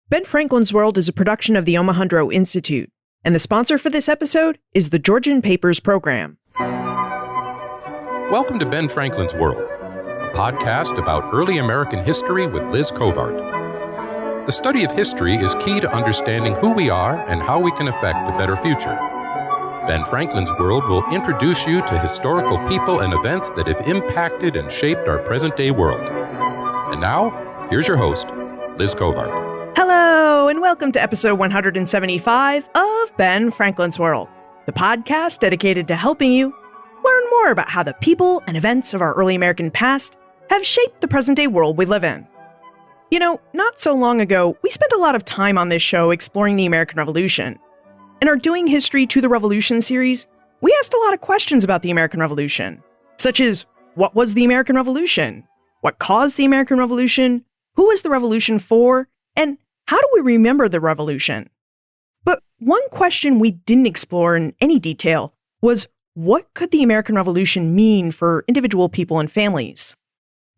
Ben Franklin's World is a production of the Omohundro Institute, and the sponsor for this episode is the Georgian Papers Program. Welcome to Ben Franklin's World, a podcast about early American history with Liz Covart. The study of history is key to understanding who we are and how we can affect a better future. Ben Franklin's World will introduce you to historical people and events that have impacted and shaped our present-day world. And now, here's your host, Liz Covart. Hello, and welcome to episode 175 of Ben Franklin's World, the podcast dedicated to helping you learn more about how the people and events of our early American past have shaped the present-day world we live in. You know, not so long ago, we spent a lot of time on this show exploring the American Revolution. In our Doing History to the Revolution series, we asked a lot of questions about the American Revolution, such as, what was the American Revolution? What caused the American Revolution? Who was the revolution for? And how do we remember the revolution? But one question we didn't explore in any detail was, what could the American Revolution mean for individual people and families?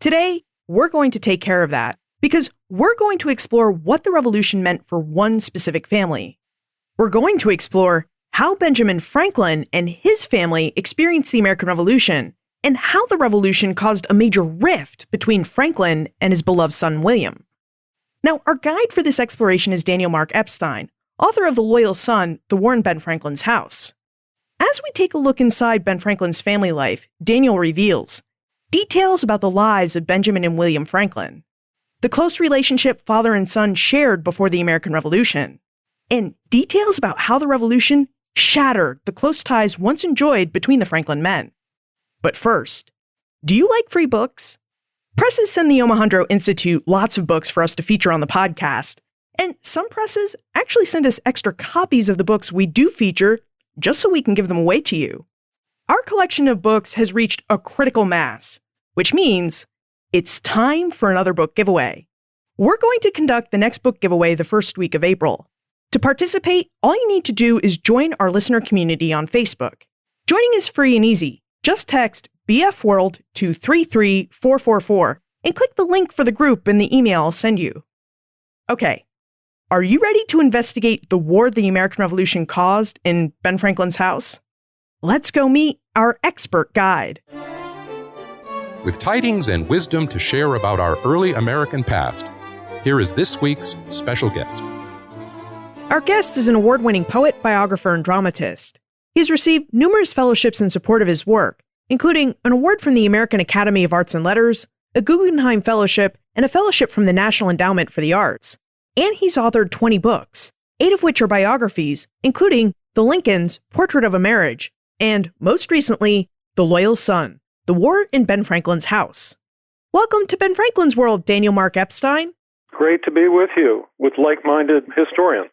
Today, we're going to take care of that, because we're going to explore what the revolution meant for one specific family. We're going to explore how Benjamin Franklin and his family experienced the American Revolution, and how the revolution caused a major rift between Franklin and his beloved son, William. Now, our guide for this exploration is Daniel Mark Epstein, author of The Loyal Son, The War in Ben Franklin's House. As we take a look inside Ben Franklin's family life, Daniel reveals details about the lives of Benjamin and William Franklin, the close relationship father and son shared before the American Revolution, and details about how the revolution shattered the close ties once enjoyed between the Franklin men. But first, do you like free books? Presses send the Omohundro Institute lots of books for us to feature on the podcast, and some presses actually send us extra copies of the books we do feature just so we can give them away to you. Our collection of books has reached a critical mass, which means it's time for another book giveaway. We're going to conduct the next book giveaway the first week of April. To participate, all you need to do is join our listener community on Facebook. Joining is free and easy. Just text BF World to 33444 and click the link for the group in the email I'll send you. Okay, are you ready to investigate the war the American Revolution caused in Ben Franklin's house? Let's go meet our expert guide. With tidings and wisdom to share about our early American past, here is this week's special guest. Our guest is an award-winning poet, biographer, and dramatist. He's received numerous fellowships in support of his work, including an award from the American Academy of Arts and Letters, a Guggenheim Fellowship, and a fellowship from the National Endowment for the Arts. And he's authored 20 books, 8 of which are biographies, including The Lincolns, Portrait of a Marriage, and, most recently, The Loyal Son, The War in Ben Franklin's House. Welcome to Ben Franklin's World, Daniel Mark Epstein. Great to be with you, with like-minded historians.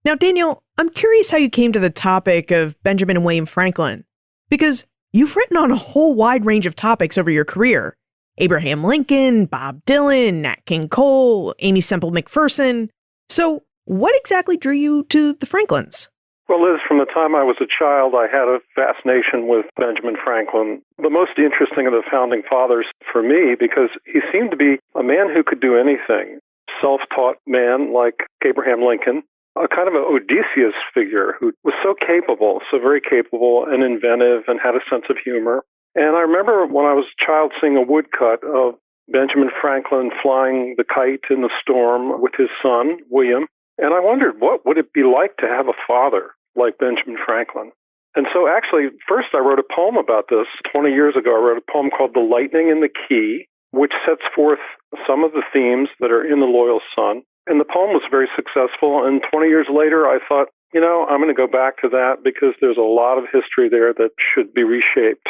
Now, Daniel, I'm curious how you came to the topic of Benjamin and William Franklin, because you've written on a whole wide range of topics over your career. Abraham Lincoln, Bob Dylan, Nat King Cole, Aimee Semple McPherson. So what exactly drew you to the Franklins? Well, Liz, from the time I was a child, I had a fascination with Benjamin Franklin. The most interesting of the founding fathers for me, because he seemed to be a man who could do anything. Self-taught man like Abraham Lincoln, a kind of an Odysseus figure who was so capable, so very capable and inventive and had a sense of humor. And I remember when I was a child seeing a woodcut of Benjamin Franklin flying the kite in the storm with his son, William. And I wondered, what would it be like to have a father like Benjamin Franklin? And so actually, first I wrote a poem about this. 20 years ago, I wrote a poem called The Lightning in the Key, which sets forth some of the themes that are in The Loyal Son. And the poem was very successful. And 20 years later, I thought, I'm going to go back to that because there's a lot of history there that should be reshaped.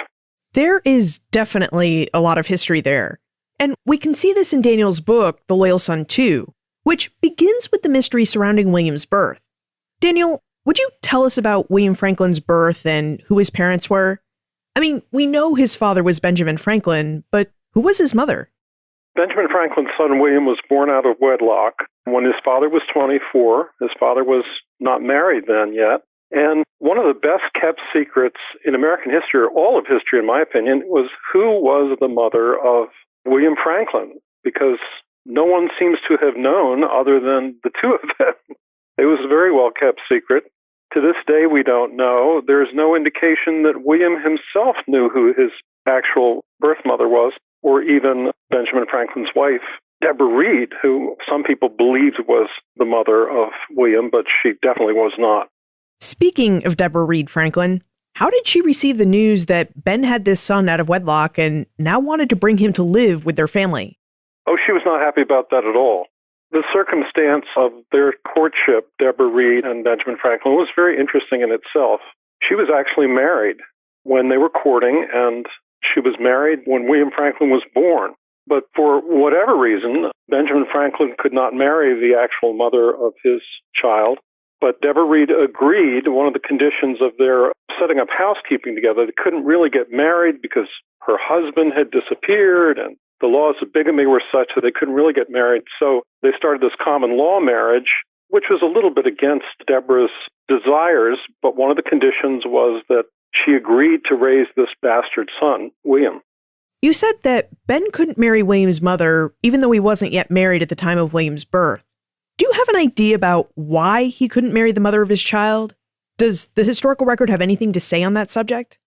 There is definitely a lot of history there. And we can see this in Daniel's book, The Loyal Son 2, which begins with the mystery surrounding William's birth. Daniel, would you tell us about William Franklin's birth and who his parents were? I mean, we know his father was Benjamin Franklin, but who was his mother? Benjamin Franklin's son William was born out of wedlock. When his father was 24, his father was not married then yet. And one of the best kept secrets in American history, or all of history in my opinion, was who was the mother of William Franklin. Because no one seems to have known other than the two of them. It was a very well-kept secret. To this day, we don't know. There's no indication that William himself knew who his actual birth mother was, or even Benjamin Franklin's wife, Deborah Reed, who some people believed was the mother of William, but she definitely was not. Speaking of Deborah Reed Franklin, how did she receive the news that Ben had this son out of wedlock and now wanted to bring him to live with their family? Oh, she was not happy about that at all. The circumstance of their courtship, Deborah Reed and Benjamin Franklin, was very interesting in itself. She was actually married when they were courting, and she was married when William Franklin was born. But for whatever reason, Benjamin Franklin could not marry the actual mother of his child. But Deborah Reed agreed, one of the conditions of their setting up housekeeping together, they couldn't really get married because her husband had disappeared, and the laws of bigamy were such that they couldn't really get married. So they started this common law marriage, which was a little bit against Deborah's desires, but one of the conditions was that she agreed to raise this bastard son, William. You said that Ben couldn't marry William's mother, even though he wasn't yet married at the time of William's birth. Do you have an idea about why he couldn't marry the mother of his child? Does the historical record have anything to say on that subject?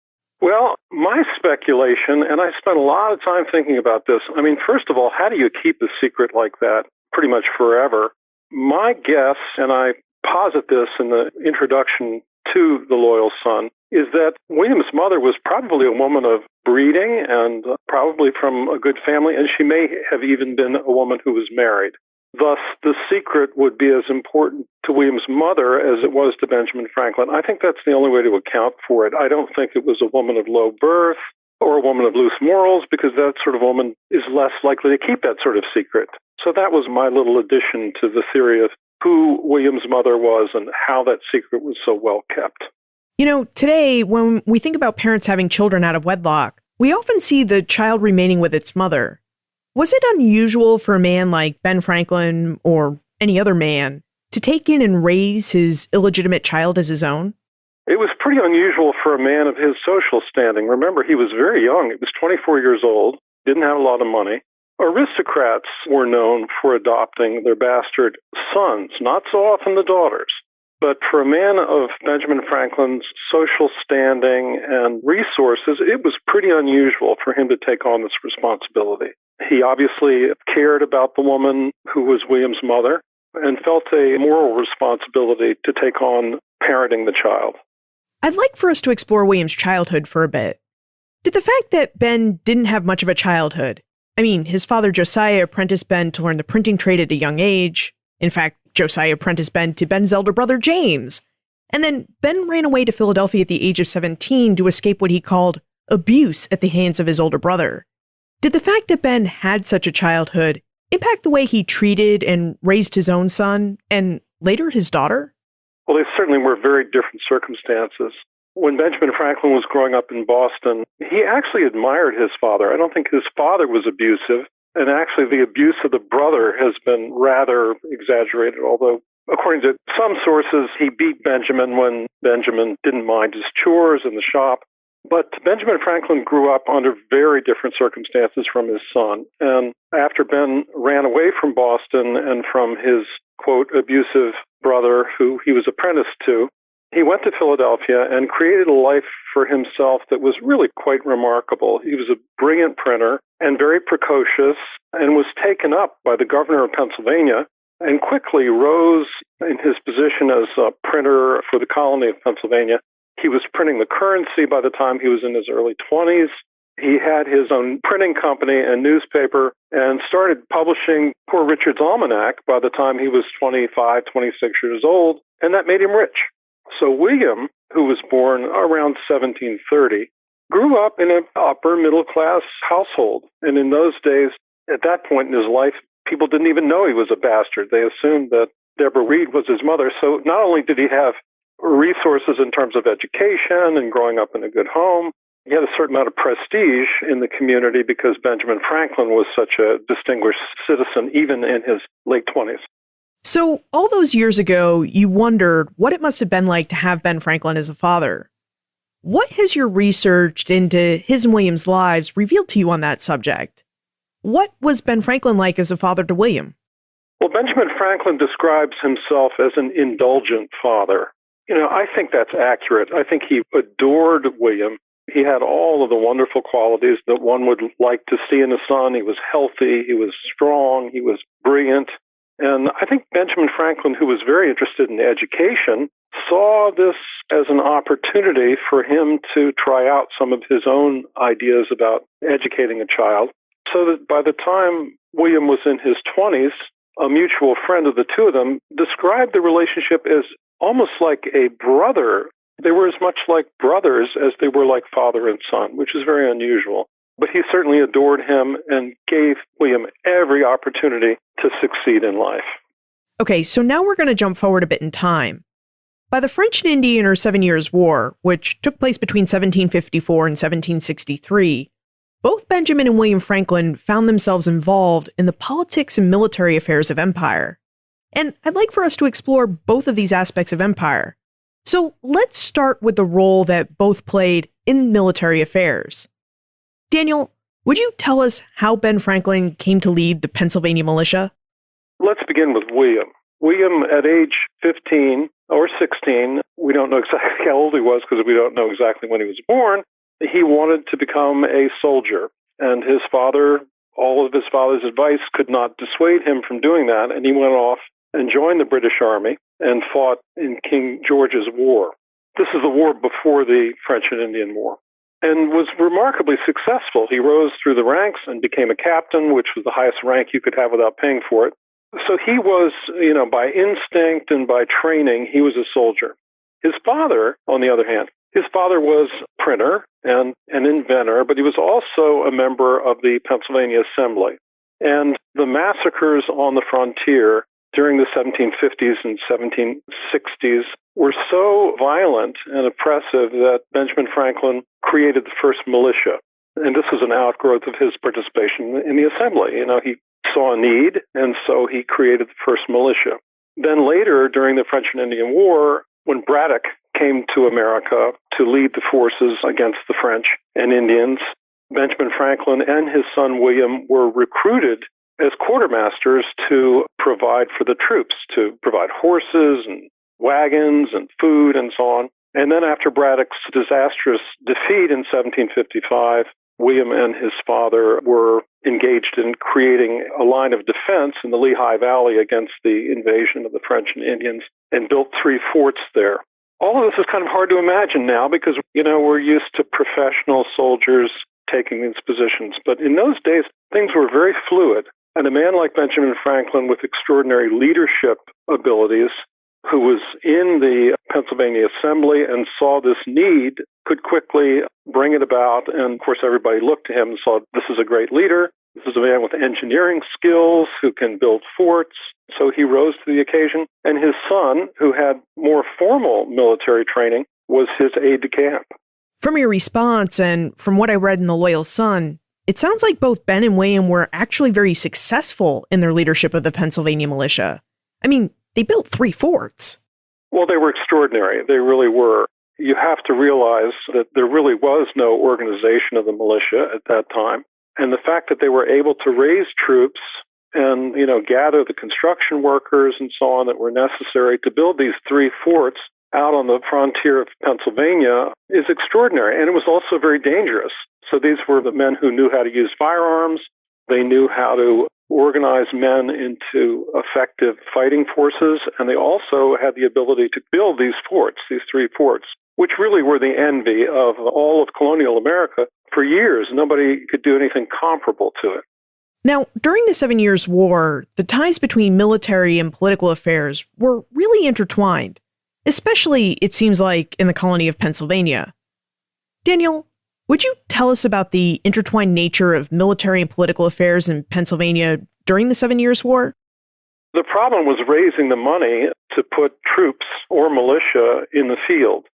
Well, my speculation, and I spent a lot of time thinking about this. I mean, first of all, how do you keep a secret like that pretty much forever? My guess, and I posit this in the introduction to The Loyal Son, is that William's mother was probably a woman of breeding and probably from a good family, and she may have even been a woman who was married. Thus, the secret would be as important to William's mother as it was to Benjamin Franklin. I think that's the only way to account for it. I don't think it was a woman of low birth or a woman of loose morals, because that sort of woman is less likely to keep that sort of secret. So that was my little addition to the theory of who William's mother was and how that secret was so well kept. You know, today, when we think about parents having children out of wedlock, we often see the child remaining with its mother. Was it unusual for a man like Ben Franklin or any other man to take in and raise his illegitimate child as his own? It was pretty unusual for a man of his social standing. Remember, he was very young. He was 24 years old, didn't have a lot of money. Aristocrats were known for adopting their bastard sons, not so often the daughters. But for a man of Benjamin Franklin's social standing and resources, it was pretty unusual for him to take on this responsibility. He obviously cared about the woman who was William's mother and felt a moral responsibility to take on parenting the child. I'd like for us to explore William's childhood for a bit. Did the fact that Ben didn't have much of a childhood, I mean, his father Josiah apprenticed Ben to learn the printing trade at a young age. In fact, Josiah apprenticed Ben to Ben's elder brother James. And then Ben ran away to Philadelphia at the age of 17 to escape what he called abuse at the hands of his older brother. Did the fact that Ben had such a childhood impact the way he treated and raised his own son and later his daughter? Well, they certainly were very different circumstances. When Benjamin Franklin was growing up in Boston, he actually admired his father. I don't think his father was abusive. And actually, the abuse of the brother has been rather exaggerated, although according to some sources, he beat Benjamin when Benjamin didn't mind his chores in the shop. But Benjamin Franklin grew up under very different circumstances from his son. And after Ben ran away from Boston and from his, quote, abusive brother who he was apprenticed to, he went to Philadelphia and created a life for himself that was really quite remarkable. He was a brilliant printer and very precocious and was taken up by the governor of Pennsylvania and quickly rose in his position as a printer for the colony of Pennsylvania. He was printing the currency by the time he was in his early 20s. He had his own printing company and newspaper and started publishing Poor Richard's Almanac by the time he was 25, 26 years old, and that made him rich. So William, who was born around 1730, grew up in an upper middle class household. And in those days, at that point in his life, people didn't even know he was a bastard. They assumed that Deborah Reed was his mother. So not only did he have resources in terms of education and growing up in a good home, he had a certain amount of prestige in the community because Benjamin Franklin was such a distinguished citizen, even in his late 20s. So all those years ago, you wondered what it must have been like to have Ben Franklin as a father. What has your research into his and William's lives revealed to you on that subject? What was Ben Franklin like as a father to William? Well, Benjamin Franklin describes himself as an indulgent father. I think that's accurate. I think he adored William. He had all of the wonderful qualities that one would like to see in a son. He was healthy, he was strong, he was brilliant. And I think Benjamin Franklin, who was very interested in education, saw this as an opportunity for him to try out some of his own ideas about educating a child. So that by the time William was in his 20s, a mutual friend of the two of them described the relationship as almost like a brother. They were as much like brothers as they were like father and son, which is very unusual. But he certainly adored him and gave William every opportunity to succeed in life. Okay, so now we're going to jump forward a bit in time. By the French and Indian or 7 Years' War, which took place between 1754 and 1763, both Benjamin and William Franklin found themselves involved in the politics and military affairs of empire. And I'd like for us to explore both of these aspects of empire. So let's start with the role that both played in military affairs. Daniel, would you tell us how Ben Franklin came to lead the Pennsylvania militia? Let's begin with William. William, at age 15 or 16, we don't know exactly how old he was because we don't know exactly when he was born, he wanted to become a soldier. And his father, all of his father's advice could not dissuade him from doing that, and he went off and joined the British Army and fought in King George's War. This is the war before the French and Indian War, and was remarkably successful. He rose through the ranks and became a captain, which was the highest rank you could have without paying for it. So he was, by instinct and by training, he was a soldier. His father, on the other hand, his father was a printer and an inventor, but he was also a member of the Pennsylvania Assembly. And the massacres on the frontier during the 1750s and 1760s were so violent and oppressive that Benjamin Franklin created the first militia. And this was an outgrowth of his participation in the assembly. He saw a need, and so he created the first militia. Then later, during the French and Indian War, when Braddock came to America to lead the forces against the French and Indians, Benjamin Franklin and his son William were recruited as quartermasters to provide for the troops, to provide horses and wagons and food and so on. And then after Braddock's disastrous defeat in 1755, William and his father were engaged in creating a line of defense in the Lehigh Valley against the invasion of the French and Indians and built 3 forts there. All of this is kind of hard to imagine now because, we're used to professional soldiers taking these positions. But in those days, things were very fluid. And a man like Benjamin Franklin with extraordinary leadership abilities, who was in the Pennsylvania Assembly and saw this need, could quickly bring it about. And of course, everybody looked to him and saw this is a great leader. This is a man with engineering skills who can build forts. So he rose to the occasion. And his son, who had more formal military training, was his aide de camp. From your response and from what I read in The Loyal Sun, it sounds like both Ben and William were actually very successful in their leadership of the Pennsylvania militia. I mean, they built 3 forts. Well, they were extraordinary. They really were. You have to realize that there really was no organization of the militia at that time. And the fact that they were able to raise troops and, gather the construction workers and so on that were necessary to build these 3 forts out on the frontier of Pennsylvania is extraordinary. And it was also very dangerous. So these were the men who knew how to use firearms. They knew how to organize men into effective fighting forces. And they also had the ability to build these forts, these 3 forts, which really were the envy of all of colonial America. For years, nobody could do anything comparable to it. Now, during the 7 Years' War, the ties between military and political affairs were really intertwined, especially, it seems like, in the colony of Pennsylvania. Daniel, would you tell us about the intertwined nature of military and political affairs in Pennsylvania during the 7 Years' War? The problem was raising the money to put troops or militia in the field.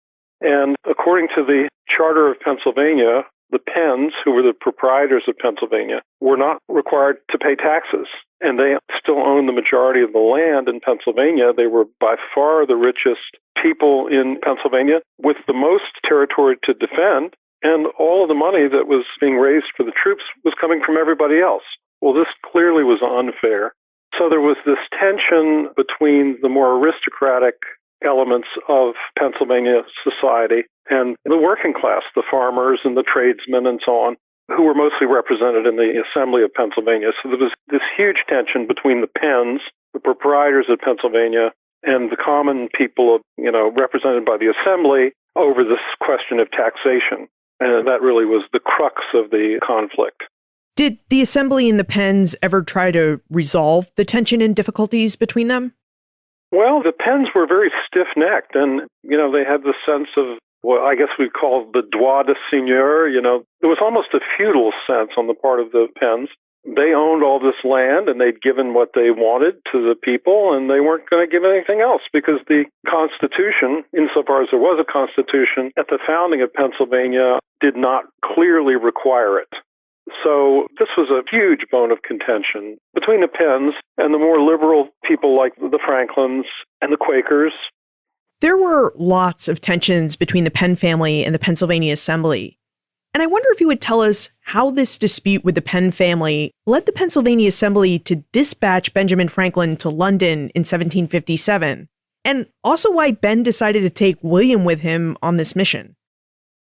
And according to the Charter of Pennsylvania, the Penns, who were the proprietors of Pennsylvania, were not required to pay taxes. And they still owned the majority of the land in Pennsylvania. They were by far the richest people in Pennsylvania with the most territory to defend. And all of the money that was being raised for the troops was coming from everybody else. well, this clearly was unfair. So there was this tension between the more aristocratic elements of Pennsylvania society and the working class, the farmers and the tradesmen and so on, who were mostly represented in the Assembly of Pennsylvania. So there was this huge tension between the Penns, the proprietors of Pennsylvania, and the common people, represented by the Assembly over this question of taxation. And that really was the crux of the conflict. Did the Assembly and the Penns ever try to resolve the tension and difficulties between them? Well, the Penns were very stiff-necked, and, they had the sense of what I guess we'd call the droit de seigneur. There was almost a feudal sense on the part of the Penns. They owned all this land, and they'd given what they wanted to the people, and they weren't going to give anything else because the Constitution, insofar as there was a Constitution, at the founding of Pennsylvania, did not clearly require it. So this was a huge bone of contention between the Penns and the more liberal people like the Franklins and the Quakers. There were lots of tensions between the Penn family and the Pennsylvania Assembly. And I wonder if you would tell us how this dispute with the Penn family led the Pennsylvania Assembly to dispatch Benjamin Franklin to London in 1757, and also why Ben decided to take William with him on this mission.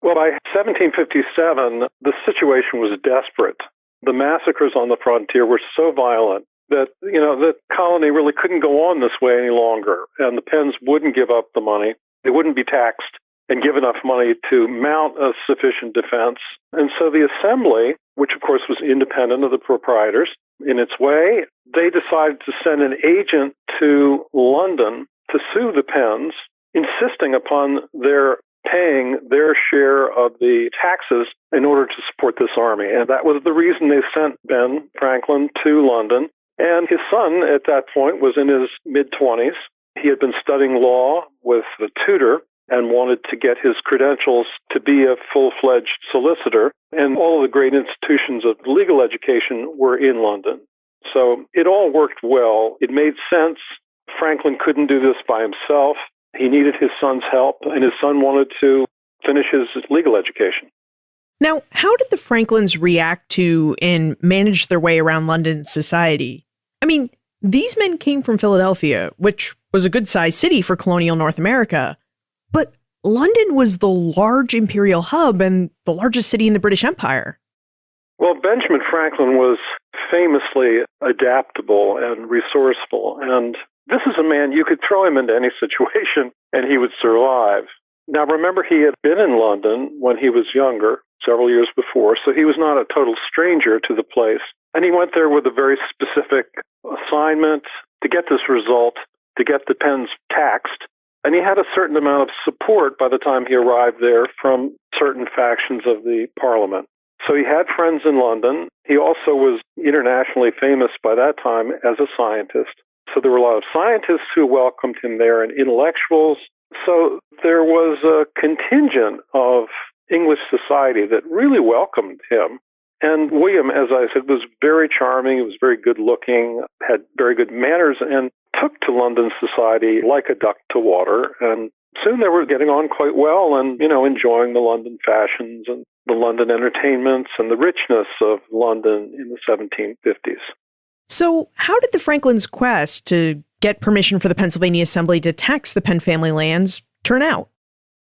Well, by 1757, the situation was desperate. The massacres on the frontier were so violent that, the colony really couldn't go on this way any longer. And the Penns wouldn't give up the money. They wouldn't be taxed and give enough money to mount a sufficient defense. And so the Assembly, which of course was independent of the proprietors in its way, they decided to send an agent to London to sue the Penns, insisting upon their paying their share of the taxes in order to support this army. And that was the reason they sent Ben Franklin to London. And his son, at that point, was in his mid-20s. He had been studying law with a tutor and wanted to get his credentials to be a full-fledged solicitor. And all of the great institutions of legal education were in London. So it all worked well. It made sense. Franklin couldn't do this by himself. He needed his son's help, and his son wanted to finish his legal education. Now, how did the Franklins react to and manage their way around London society? I mean, these men came from Philadelphia, which was a good-sized city for colonial North America, but London was the large imperial hub and the largest city in the British Empire. Well, Benjamin Franklin was famously adaptable and resourceful, and this is a man, you could throw him into any situation and he would survive. Now, remember, he had been in London when he was younger, several years before, so he was not a total stranger to the place. And he went there with a very specific assignment to get this result, to get the Penns taxed. And he had a certain amount of support by the time he arrived there from certain factions of the Parliament. So he had friends in London. He also was internationally famous by that time as a scientist. So there were a lot of scientists who welcomed him there and intellectuals. So there was a contingent of English society that really welcomed him. And William, as I said, was very charming. He was very good looking, had very good manners, and took to London society like a duck to water. And soon they were getting on quite well and, enjoying the London fashions and the London entertainments and the richness of London in the 1750s. So how did the Franklins' quest to get permission for the Pennsylvania Assembly to tax the Penn family lands turn out?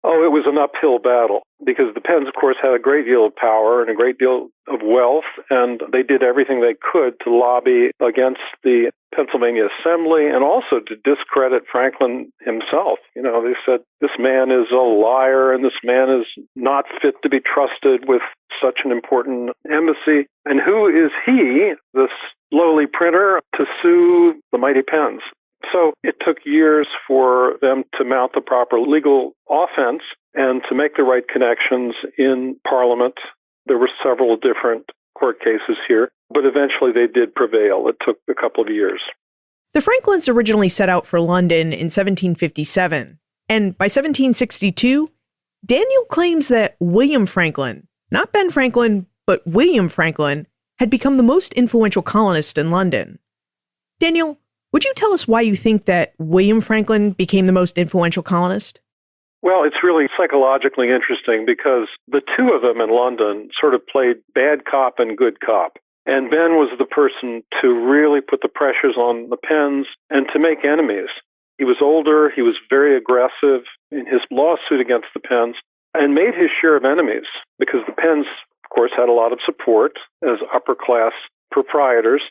Oh, it was an uphill battle because the Penns, of course, had a great deal of power and a great deal of wealth, and they did everything they could to lobby against the Pennsylvania Assembly and also to discredit Franklin himself. They said, this man is a liar and this man is not fit to be trusted with such an important embassy. And who is he, this lowly printer, to sue the mighty Penns? So it took years for them to mount the proper legal offense and to make the right connections in Parliament. There were several different court cases here, but eventually they did prevail. It took a couple of years. The Franklins originally set out for London in 1757, and by 1762, Daniel claims that William Franklin, not Ben Franklin, but William Franklin, had become the most influential colonist in London. Daniel, would you tell us why you think that William Franklin became the most influential colonist? Well, it's really psychologically interesting because the two of them in London sort of played bad cop and good cop. And Ben was the person to really put the pressures on the Penns and to make enemies. He was older, he was very aggressive in his lawsuit against the Penns, and made his share of enemies because the Penns, of course, had a lot of support as upper-class proprietors.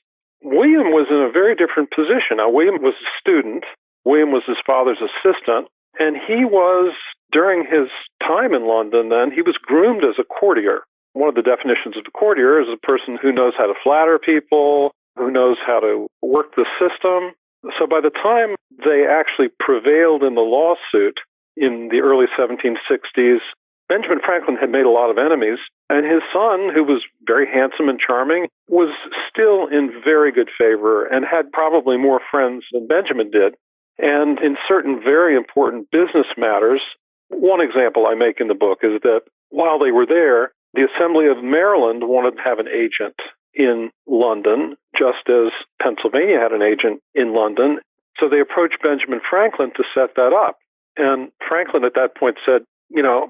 William was in a very different position. Now, William was a student. William was his father's assistant, and he was, during his time in London then, he was groomed as a courtier. One of the definitions of a courtier is a person who knows how to flatter people, who knows how to work the system. So by the time they actually prevailed in the lawsuit in the early 1760s, Benjamin Franklin had made a lot of enemies, and his son, who was very handsome and charming, was still in very good favor and had probably more friends than Benjamin did. And in certain very important business matters, one example I make in the book is that while they were there, the Assembly of Maryland wanted to have an agent in London, just as Pennsylvania had an agent in London. So they approached Benjamin Franklin to set that up. And Franklin at that point said,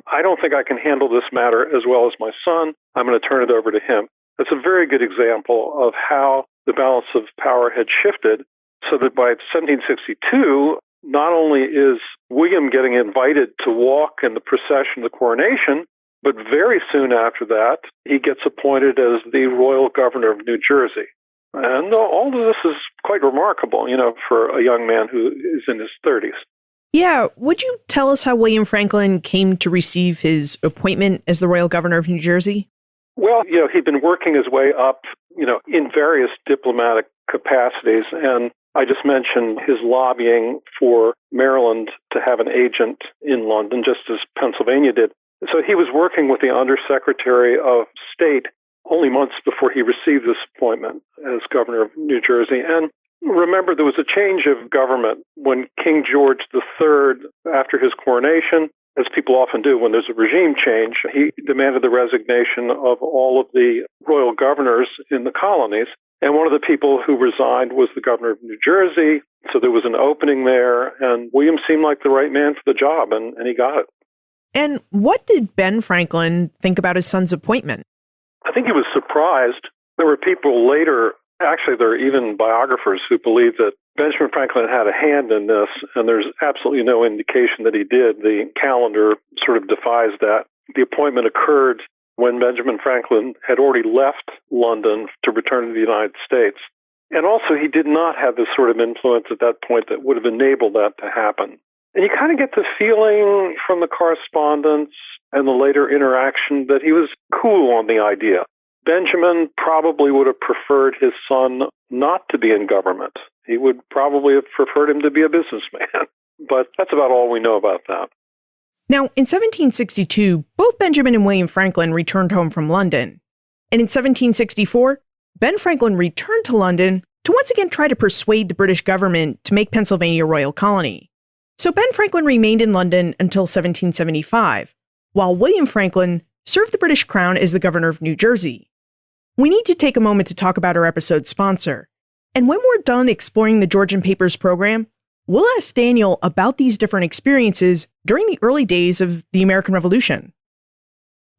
I don't think I can handle this matter as well as my son. I'm going to turn it over to him. That's a very good example of how the balance of power had shifted, so that by 1762, not only is William getting invited to walk in the procession of the coronation, but very soon after that, he gets appointed as the royal governor of New Jersey. And all of this is quite remarkable, for a young man who is in his 30s. Yeah, would you tell us how William Franklin came to receive his appointment as the royal governor of New Jersey? Well, he'd been working his way up, in various diplomatic capacities. And I just mentioned his lobbying for Maryland to have an agent in London, just as Pennsylvania did. So he was working with the Undersecretary of State only months before he received this appointment as governor of New Jersey. And remember, there was a change of government when King George III, after his coronation, as people often do when there's a regime change, he demanded the resignation of all of the royal governors in the colonies. And one of the people who resigned was the governor of New Jersey. So there was an opening there, and William seemed like the right man for the job, and he got it. And what did Ben Franklin think about his son's appointment? I think he was surprised. There were people later, actually there are even biographers who believe that Benjamin Franklin had a hand in this, and there's absolutely no indication that he did. The calendar sort of defies that. The appointment occurred when Benjamin Franklin had already left London to return to the United States. And also, he did not have the sort of influence at that point that would have enabled that to happen. And you kind of get the feeling from the correspondence and the later interaction that he was cool on the idea. Benjamin probably would have preferred his son not to be in government. He would probably have preferred him to be a businessman. But that's about all we know about that. Now, in 1762, both Benjamin and William Franklin returned home from London. And in 1764, Ben Franklin returned to London to once again try to persuade the British government to make Pennsylvania a royal colony. So Ben Franklin remained in London until 1775, while William Franklin served the British Crown as the governor of New Jersey. We need to take a moment to talk about our episode's sponsor. And when we're done exploring the Georgian Papers program, we'll ask Daniel about these different experiences during the early days of the American Revolution.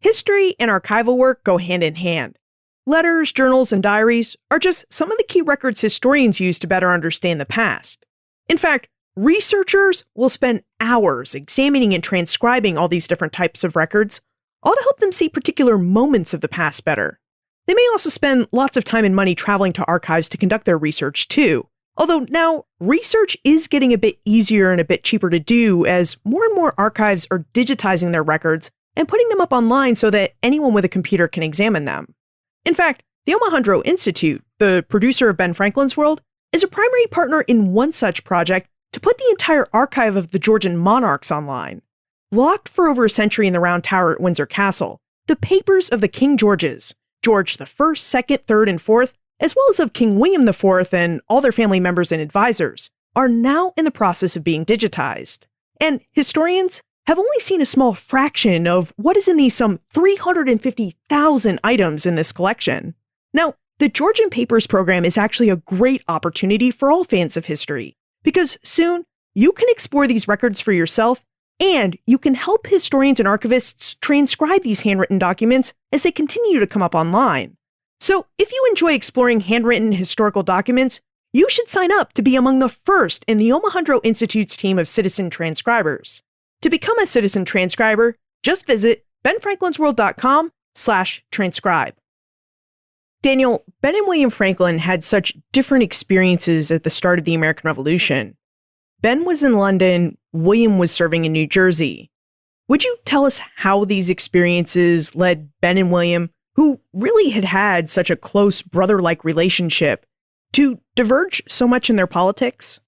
History and archival work go hand in hand. Letters, journals, and diaries are just some of the key records historians use to better understand the past. In fact, researchers will spend hours examining and transcribing all these different types of records, all to help them see particular moments of the past better. They may also spend lots of time and money traveling to archives to conduct their research too. Although now, research is getting a bit easier and a bit cheaper to do as more and more archives are digitizing their records and putting them up online so that anyone with a computer can examine them. In fact, the Omohundro Institute, the producer of Ben Franklin's World, is a primary partner in one such project to put the entire archive of the Georgian monarchs online. Locked for over a century in the Round Tower at Windsor Castle, the papers of the King Georges, George I, II, III, and IV, as well as of King William IV and all their family members and advisors, are now in the process of being digitized. And historians have only seen a small fraction of what is in these some 350,000 items in this collection. Now, the Georgian Papers program is actually a great opportunity for all fans of history, because soon you can explore these records for yourself, and you can help historians and archivists transcribe these handwritten documents as they continue to come up online. So if you enjoy exploring handwritten historical documents, you should sign up to be among the first in the Omohundro Institute's team of citizen transcribers. To become a citizen transcriber, just visit benfranklinsworld.com/transcribe. Daniel, Ben and William Franklin had such different experiences at the start of the American Revolution. Ben was in London, William was serving in New Jersey. Would you tell us how these experiences led Ben and William, who really had such a close brother-like relationship, to diverge so much in their politics?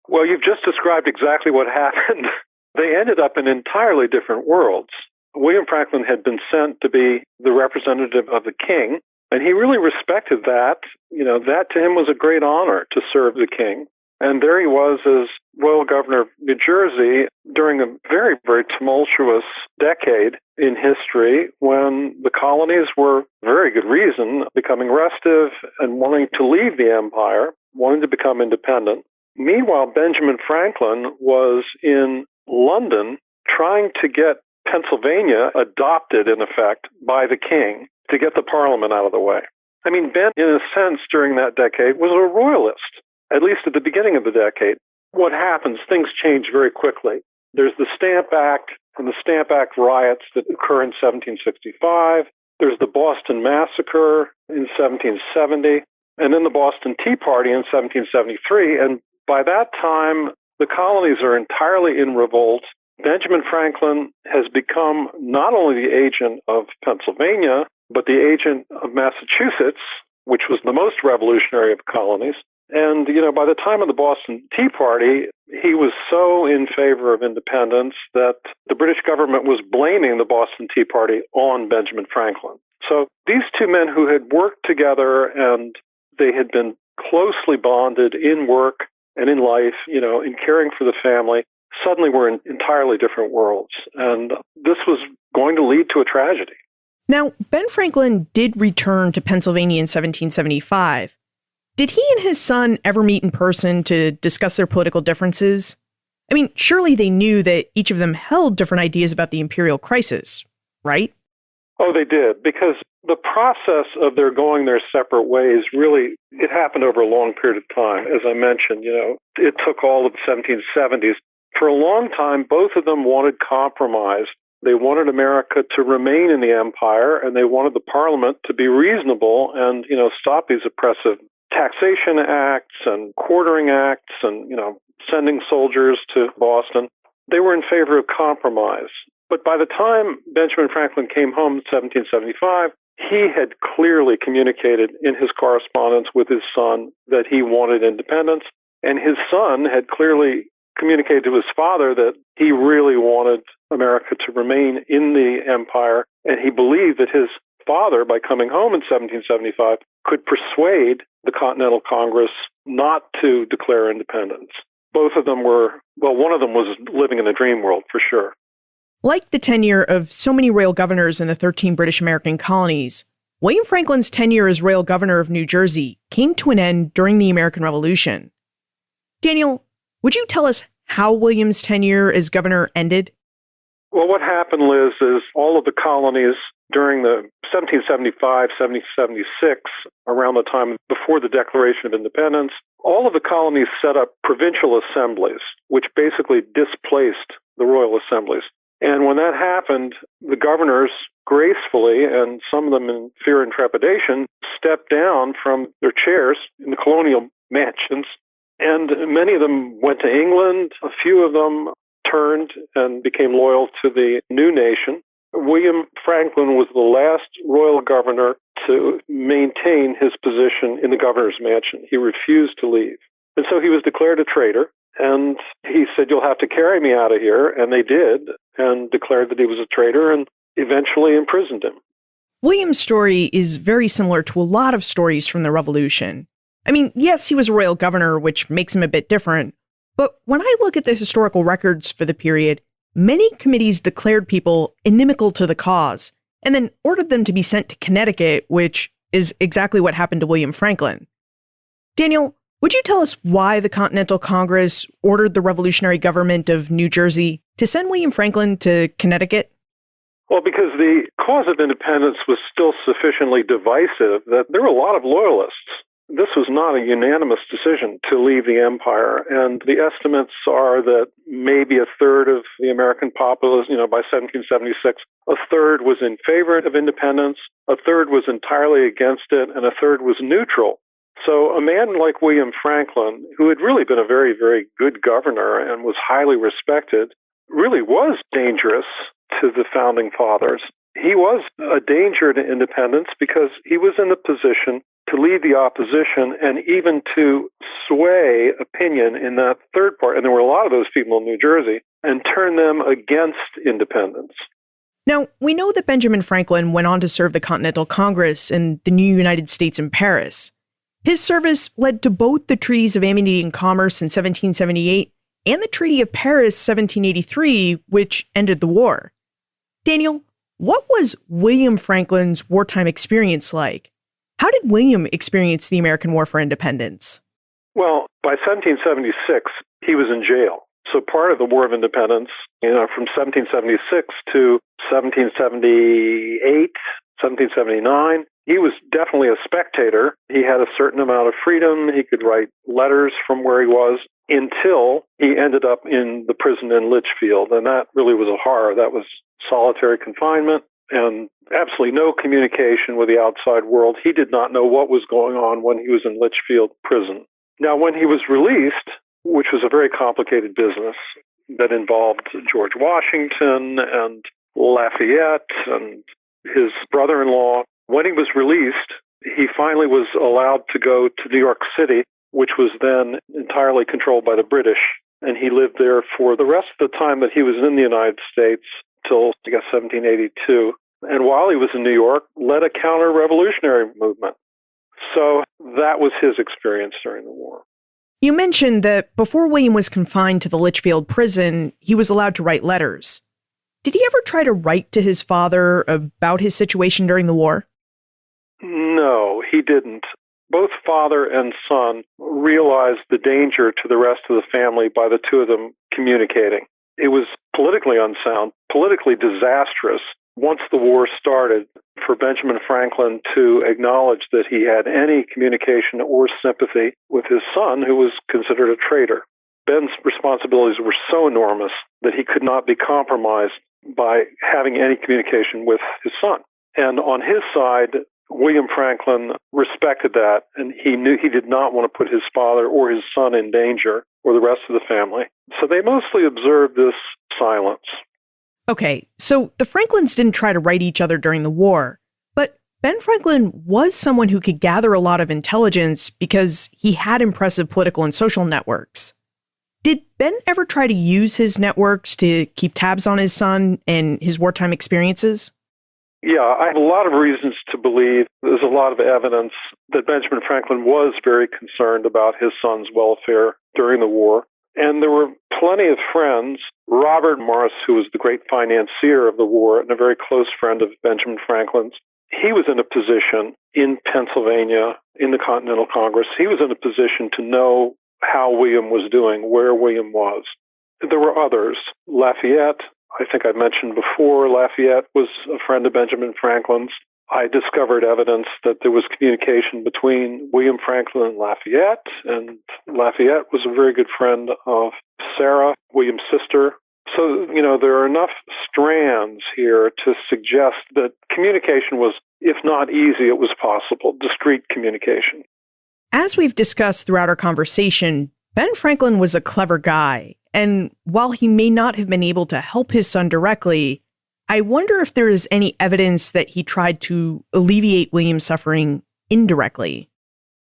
Well, you've just described exactly what happened. They ended up in entirely different worlds. William Franklin had been sent to be the representative of the king, and he really respected that. That to him was a great honor to serve the king. And there he was as royal governor of New Jersey during a very, very tumultuous decade in history when the colonies were, very good reason, becoming restive and wanting to leave the empire, wanting to become independent. Meanwhile, Benjamin Franklin was in London trying to get Pennsylvania adopted, in effect, by the king to get the parliament out of the way. I mean, Ben, in a sense, during that decade, was a royalist, at least at the beginning of the decade. What happens? Things change very quickly. There's the Stamp Act and the Stamp Act riots that occur in 1765. There's the Boston Massacre in 1770, and then the Boston Tea Party in 1773. And by that time, the colonies are entirely in revolt. Benjamin Franklin has become not only the agent of Pennsylvania, but the agent of Massachusetts, which was the most revolutionary of colonies. And, by the time of the Boston Tea Party, he was so in favor of independence that the British government was blaming the Boston Tea Party on Benjamin Franklin. So these two men who had worked together and they had been closely bonded in work and in life, in caring for the family, suddenly were in entirely different worlds. And this was going to lead to a tragedy. Now, Ben Franklin did return to Pennsylvania in 1775. Did he and his son ever meet in person to discuss their political differences? I mean, surely they knew that each of them held different ideas about the imperial crisis, right? Oh, they did, because the process of their going their separate ways really, it happened over a long period of time. As I mentioned, it took all of the 1770s. For a long time, both of them wanted compromise. They wanted America to remain in the empire, and they wanted the parliament to be reasonable and, stop these oppressive taxation acts and quartering acts and, sending soldiers to Boston. They were in favor of compromise. But by the time Benjamin Franklin came home in 1775, he had clearly communicated in his correspondence with his son that he wanted independence. And his son had clearly communicated to his father that he really wanted America to remain in the empire. And he believed that his father, by coming home in 1775, could persuade the Continental Congress not to declare independence. Both of them were, one of them was living in a dream world for sure. Like the tenure of so many royal governors in the 13 British American colonies, William Franklin's tenure as royal governor of New Jersey came to an end during the American Revolution. Daniel, would you tell us how William's tenure as governor ended? Well, what happened, Liz, is all of the colonies during the 1775, 1776, around the time before the Declaration of Independence, all of the colonies set up provincial assemblies, which basically displaced the royal assemblies. And when that happened, the governors gracefully, and some of them in fear and trepidation, stepped down from their chairs in the colonial mansions. And many of them went to England. A few of them turned and became loyal to the new nation. William Franklin was the last royal governor to maintain his position in the governor's mansion. He refused to leave. And so he was declared a traitor. And he said, "You'll have to carry me out of here." And they did, and declared that he was a traitor and eventually imprisoned him. William's story is very similar to a lot of stories from the Revolution. I mean, yes, he was a royal governor, which makes him a bit different. But when I look at the historical records for the period, many committees declared people inimical to the cause and then ordered them to be sent to Connecticut, which is exactly what happened to William Franklin. Daniel, would you tell us why the Continental Congress ordered the revolutionary government of New Jersey to send William Franklin to Connecticut? Well, because the cause of independence was still sufficiently divisive that there were a lot of loyalists. This was not a unanimous decision to leave the empire, and the estimates are that maybe a third of the American populace, by 1776, a third was in favor of independence, a third was entirely against it, and a third was neutral. So a man like William Franklin, who had really been a very, very good governor and was highly respected, really was dangerous to the founding fathers. He was a danger to independence because he was in the position to lead the opposition and even to sway opinion in that third part, and there were a lot of those people in New Jersey, and turn them against independence. Now, we know that Benjamin Franklin went on to serve the Continental Congress and the new United States in Paris. His service led to both the treaties of amity and commerce in 1778 and the Treaty of Paris 1783, which ended the war. Daniel, what was William Franklin's wartime experience like? How did William experience the American War for Independence? Well, by 1776, he was in jail. So part of the War of Independence, from 1776 to 1778, 1779, he was definitely a spectator. He had a certain amount of freedom. He could write letters from where he was until he ended up in the prison in Litchfield. And that really was a horror. That was solitary confinement and absolutely no communication with the outside world. He did not know what was going on when he was in Litchfield prison. Now, when he was released, which was a very complicated business that involved George Washington and Lafayette and his brother-in-law, when he was released, he finally was allowed to go to New York City, which was then entirely controlled by the British. And he lived there for the rest of the time that he was in the United States till, 1782. And while he was in New York, led a counter-revolutionary movement. So that was his experience during the war. You mentioned that before William was confined to the Litchfield prison, he was allowed to write letters. Did he ever try to write to his father about his situation during the war? No, he didn't. Both father and son realized the danger to the rest of the family by the two of them communicating. It was politically unsound, politically disastrous once the war started for Benjamin Franklin to acknowledge that he had any communication or sympathy with his son, who was considered a traitor. Ben's responsibilities were so enormous that he could not be compromised by having any communication with his son. And on his side, William Franklin respected that, and he knew he did not want to put his father or his son in danger or the rest of the family. So they mostly observed this silence. Okay, so the Franklins didn't try to write each other during the war, but Ben Franklin was someone who could gather a lot of intelligence because he had impressive political and social networks. Did Ben ever try to use his networks to keep tabs on his son and his wartime experiences? Yeah, I have a lot of reasons to believe there's a lot of evidence that Benjamin Franklin was very concerned about his son's welfare during the war. And there were plenty of friends. Robert Morris, who was the great financier of the war and a very close friend of Benjamin Franklin's, he was in a position in Pennsylvania, in the Continental Congress, he was in a position to know how William was doing, where William was. There were others. Lafayette, I think I mentioned before, Lafayette was a friend of Benjamin Franklin's. I discovered evidence that there was communication between William Franklin and Lafayette was a very good friend of Sarah, William's sister. So, there are enough strands here to suggest that communication was, if not easy, it was possible, discreet communication. As we've discussed throughout our conversation, Ben Franklin was a clever guy. And while he may not have been able to help his son directly, I wonder if there is any evidence that he tried to alleviate William's suffering indirectly.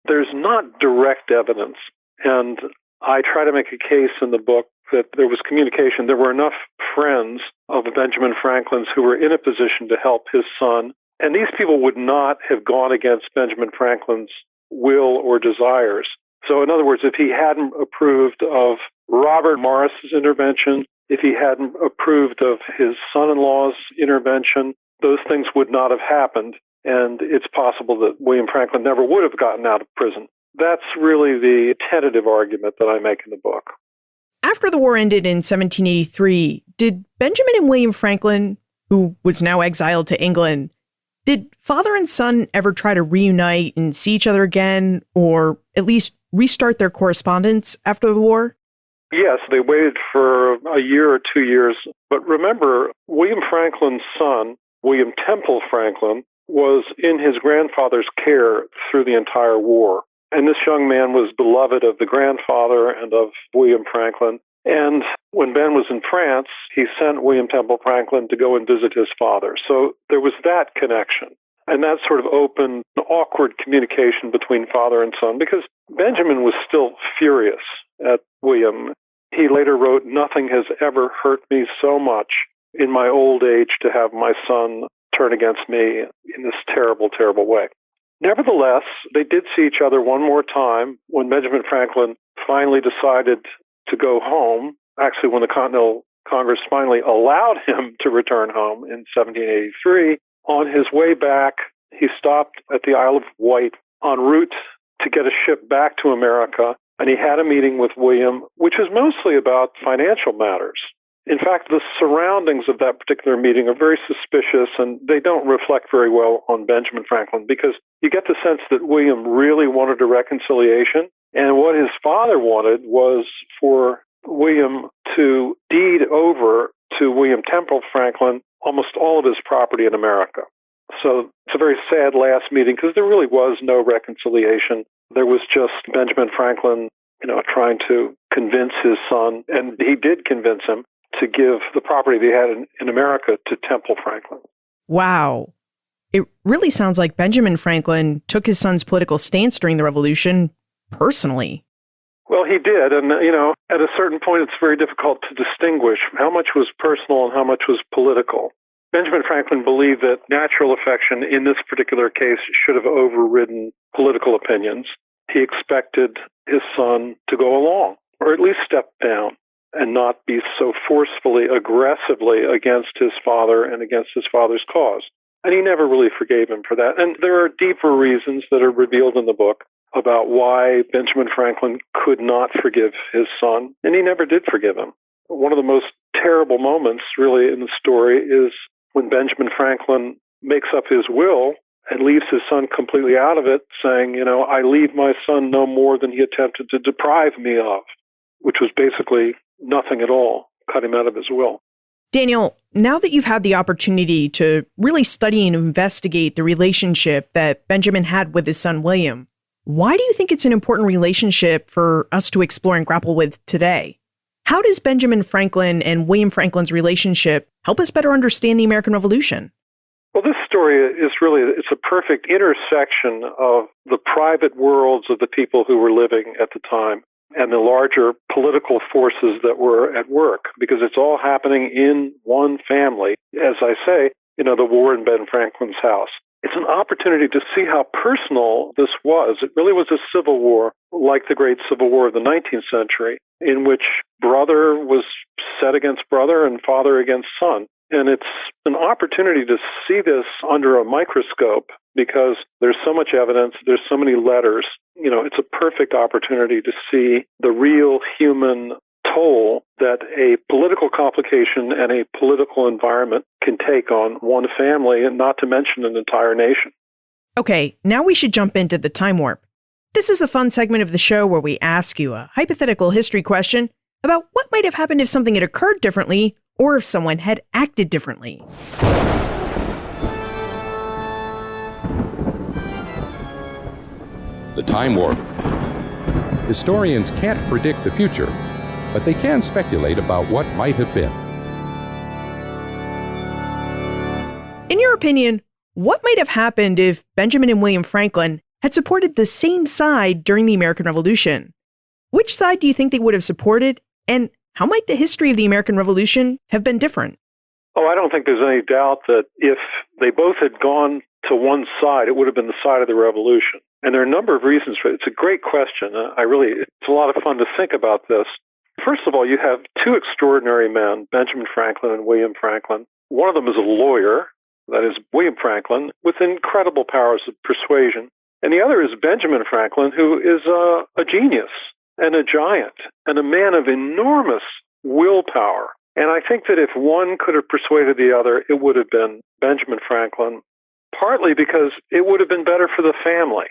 There's not direct evidence. And I try to make a case in the book that there was communication. There were enough friends of Benjamin Franklin's who were in a position to help his son. And these people would not have gone against Benjamin Franklin's will or desires. So in other words, if he hadn't approved of Robert Morris's intervention, if he hadn't approved of his son-in-law's intervention, those things would not have happened. And it's possible that William Franklin never would have gotten out of prison. That's really the tentative argument that I make in the book. After the war ended in 1783, did Benjamin and William Franklin who was now exiled to England. Did father and son ever try to reunite and see each other again, or at least restart their correspondence after the war? Yes, they waited for a year or 2 years. But remember, William Franklin's son, William Temple Franklin, was in his grandfather's care through the entire war. And this young man was beloved of the grandfather and of William Franklin. And when Ben was in France, he sent William Temple Franklin to go and visit his father. So there was that connection. And that sort of opened an awkward communication between father and son, because Benjamin was still furious at William. He later wrote, "Nothing has ever hurt me so much in my old age to have my son turn against me in this terrible, terrible way." Nevertheless, they did see each other one more time when Benjamin Franklin finally decided to go home. Actually, when the Continental Congress finally allowed him to return home in 1783, on his way back, he stopped at the Isle of Wight en route to get a ship back to America, and he had a meeting with William, which was mostly about financial matters. In fact, the surroundings of that particular meeting are very suspicious, and they don't reflect very well on Benjamin Franklin, because you get the sense that William really wanted a reconciliation, and what his father wanted was for William to deed over to William Temple Franklin almost all of his property in America. So it's a very sad last meeting, because there really was no reconciliation. There was just Benjamin Franklin, trying to convince his son, and he did convince him to give the property they had in America to Temple Franklin. Wow. It really sounds like Benjamin Franklin took his son's political stance during the Revolution personally. Well, he did. And, at a certain point, it's very difficult to distinguish how much was personal and how much was political. Benjamin Franklin believed that natural affection in this particular case should have overridden political opinions. He expected his son to go along, or at least step down, and not be so forcefully, aggressively against his father and against his father's cause. And he never really forgave him for that. And there are deeper reasons that are revealed in the book about why Benjamin Franklin could not forgive his son, and he never did forgive him. One of the most terrible moments, really, in the story is when Benjamin Franklin makes up his will and leaves his son completely out of it, saying, I leave my son no more than he attempted to deprive me of, which was basically nothing at all, cut him out of his will. Daniel, now that you've had the opportunity to really study and investigate the relationship that Benjamin had with his son William, why do you think it's an important relationship for us to explore and grapple with today? How does Benjamin Franklin and William Franklin's relationship help us better understand the American Revolution? Well, this story is it's a perfect intersection of the private worlds of the people who were living at the time and the larger political forces that were at work, because it's all happening in one family. As I say, the war in Ben Franklin's house. It's an opportunity to see how personal this was. It really was a civil war, like the great Civil War of the 19th century, in which brother was set against brother and father against son. And it's an opportunity to see this under a microscope, because there's so much evidence, there's so many letters. It's a perfect opportunity to see the real human toll that a political complication and a political environment can take on one family, and not to mention an entire nation. Okay, now we should jump into the time warp. This is a fun segment of the show where we ask you a hypothetical history question about what might have happened if something had occurred differently, or if someone had acted differently. The time warp. Historians can't predict the future, but they can speculate about what might have been. In your opinion, what might have happened if Benjamin and William Franklin had supported the same side during the American Revolution? Which side do you think they would have supported, and how might the history of the American Revolution have been different? Oh, I don't think there's any doubt that if they both had gone to one side, it would have been the side of the revolution. And there are a number of reasons for it. It's a great question. It's a lot of fun to think about this. First of all, you have two extraordinary men, Benjamin Franklin and William Franklin. One of them is a lawyer, that is William Franklin, with incredible powers of persuasion. And the other is Benjamin Franklin, who is a genius and a giant and a man of enormous willpower. And I think that if one could have persuaded the other, it would have been Benjamin Franklin, partly because it would have been better for the family.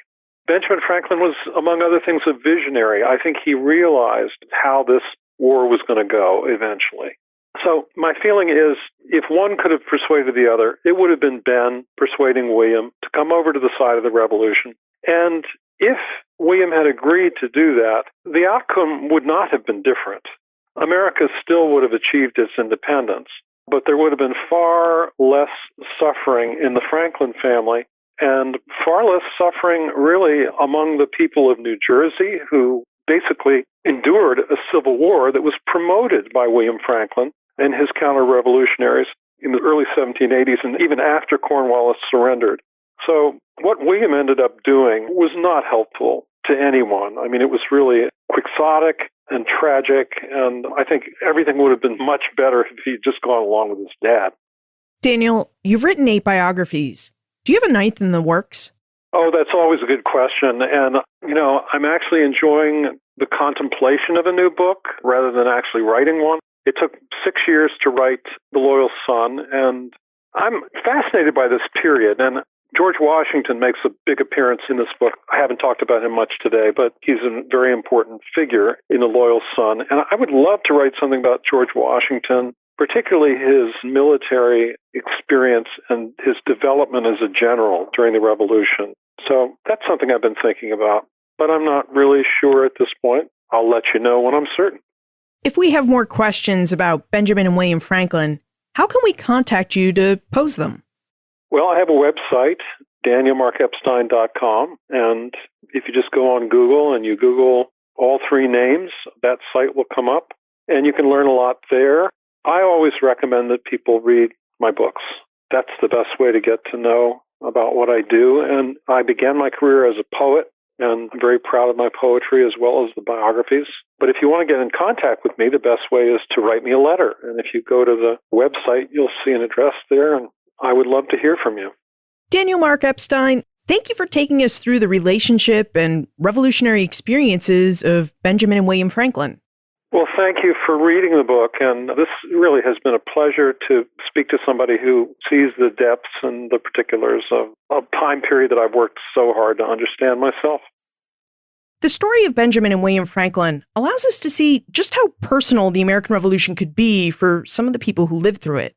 Benjamin Franklin was, among other things, a visionary. I think he realized how this war was going to go eventually. So my feeling is, if one could have persuaded the other, it would have been Ben persuading William to come over to the side of the revolution. And if William had agreed to do that, the outcome would not have been different. America still would have achieved its independence, but there would have been far less suffering in the Franklin family and far less suffering really among the people of New Jersey, who basically endured a civil war that was promoted by William Franklin and his counter-revolutionaries in the early 1780s and even after Cornwallis surrendered. So what William ended up doing was not helpful to anyone. I mean, it was really quixotic and tragic, and I think everything would have been much better if he'd just gone along with his dad. Daniel, you've written 8 biographies. Do you have a 9th in the works? Oh, that's always a good question. And, I'm actually enjoying the contemplation of a new book rather than actually writing one. It took 6 years to write The Loyal Son, and I'm fascinated by this period. And George Washington makes a big appearance in this book. I haven't talked about him much today, but he's a very important figure in The Loyal Son. And I would love to write something about George Washington, particularly his military experience and his development as a general during the Revolution. So that's something I've been thinking about, but I'm not really sure at this point. I'll let you know when I'm certain. If we have more questions about Benjamin and William Franklin, how can we contact you to pose them? Well, I have a website, danielmarkepstein.com, and if you just go on Google and you Google all 3 names, that site will come up, and you can learn a lot there. I always recommend that people read my books. That's the best way to get to know about what I do, and I began my career as a poet, and I'm very proud of my poetry as well as the biographies. But if you want to get in contact with me, the best way is to write me a letter, and if you go to the website, you'll see an address there, and I would love to hear from you. Daniel Mark Epstein, thank you for taking us through the relationship and revolutionary experiences of Benjamin and William Franklin. Well, thank you for reading the book, and this really has been a pleasure to speak to somebody who sees the depths and the particulars of a time period that I've worked so hard to understand myself. The story of Benjamin and William Franklin allows us to see just how personal the American Revolution could be for some of the people who lived through it.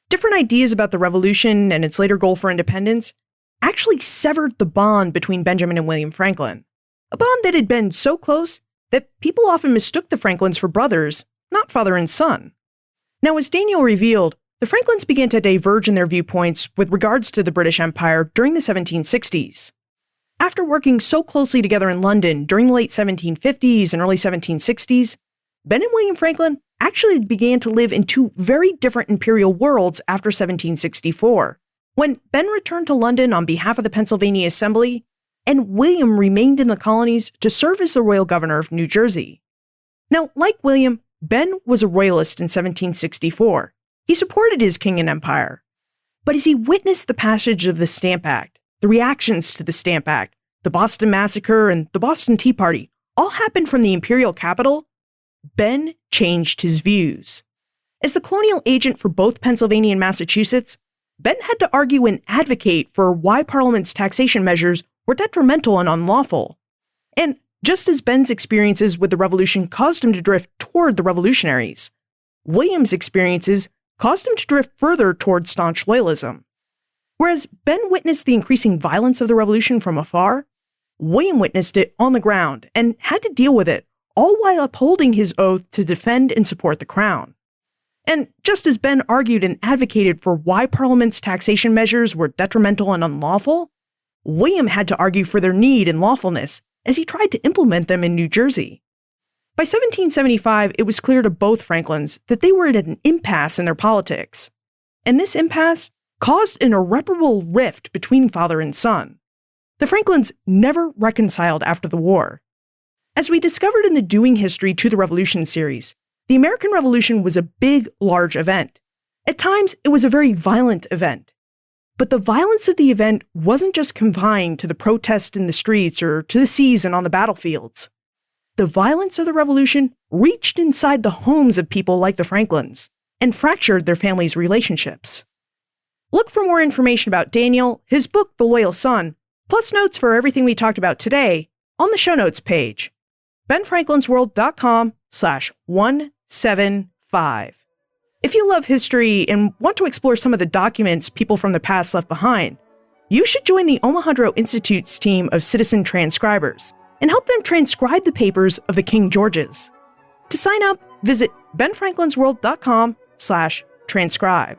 Different ideas about the revolution and its later goal for independence actually severed the bond between Benjamin and William Franklin, a bond that had been so close that people often mistook the Franklins for brothers, not father and son. Now, as Daniel revealed, the Franklins began to diverge in their viewpoints with regards to the British Empire during the 1760s. After working so closely together in London during the late 1750s and early 1760s, Ben and William Franklin actually began to live in 2 very different imperial worlds after 1764, when Ben returned to London on behalf of the Pennsylvania Assembly, and William remained in the colonies to serve as the royal governor of New Jersey. Now, like William, Ben was a royalist in 1764. He supported his king and empire. But as he witnessed the passage of the Stamp Act, the reactions to the Stamp Act, the Boston Massacre, and the Boston Tea Party all happened from the imperial capital, Ben changed his views. As the colonial agent for both Pennsylvania and Massachusetts, Ben had to argue and advocate for why Parliament's taxation measures were detrimental and unlawful. And just as Ben's experiences with the revolution caused him to drift toward the revolutionaries, William's experiences caused him to drift further toward staunch loyalism. Whereas Ben witnessed the increasing violence of the revolution from afar, William witnessed it on the ground and had to deal with it, all while upholding his oath to defend and support the crown. And just as Ben argued and advocated for why Parliament's taxation measures were detrimental and unlawful, William had to argue for their need and lawfulness as he tried to implement them in New Jersey. By 1775, it was clear to both Franklins that they were at an impasse in their politics. And this impasse caused an irreparable rift between father and son. The Franklins never reconciled after the war. As we discovered in the Doing History to the Revolution series, the American Revolution was a big, large event. At times, it was a very violent event. But the violence of the event wasn't just confined to the protests in the streets or to the seas and on the battlefields. The violence of the revolution reached inside the homes of people like the Franklins. and fractured their family's relationships. Look for more information about Daniel, his book, The Loyal Son, plus notes for everything we talked about today on the show notes page, benfranklinsworld.com/175. If you love history and want to explore some of the documents people from the past left behind, you should join the Omohundro Institute's team of citizen transcribers and help them transcribe the papers of the King Georges. To sign up, visit benfranklinsworld.com/transcribe.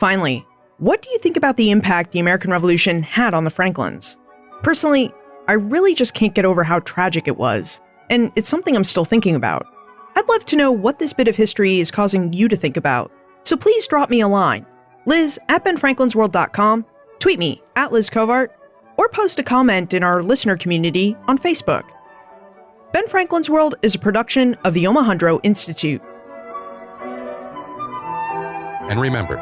Finally, what do you think about the impact the American Revolution had on the Franklins? Personally, I really just can't get over how tragic it was, and it's something I'm still thinking about. I'd love to know what this bit of history is causing you to think about, so please drop me a line, liz@benfranklinsworld.com, tweet me @LizCovart, or post a comment in our listener community on Facebook. Ben Franklin's World is a production of the Omohundro Institute. And remember,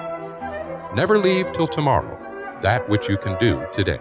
never leave till tomorrow that which you can do today.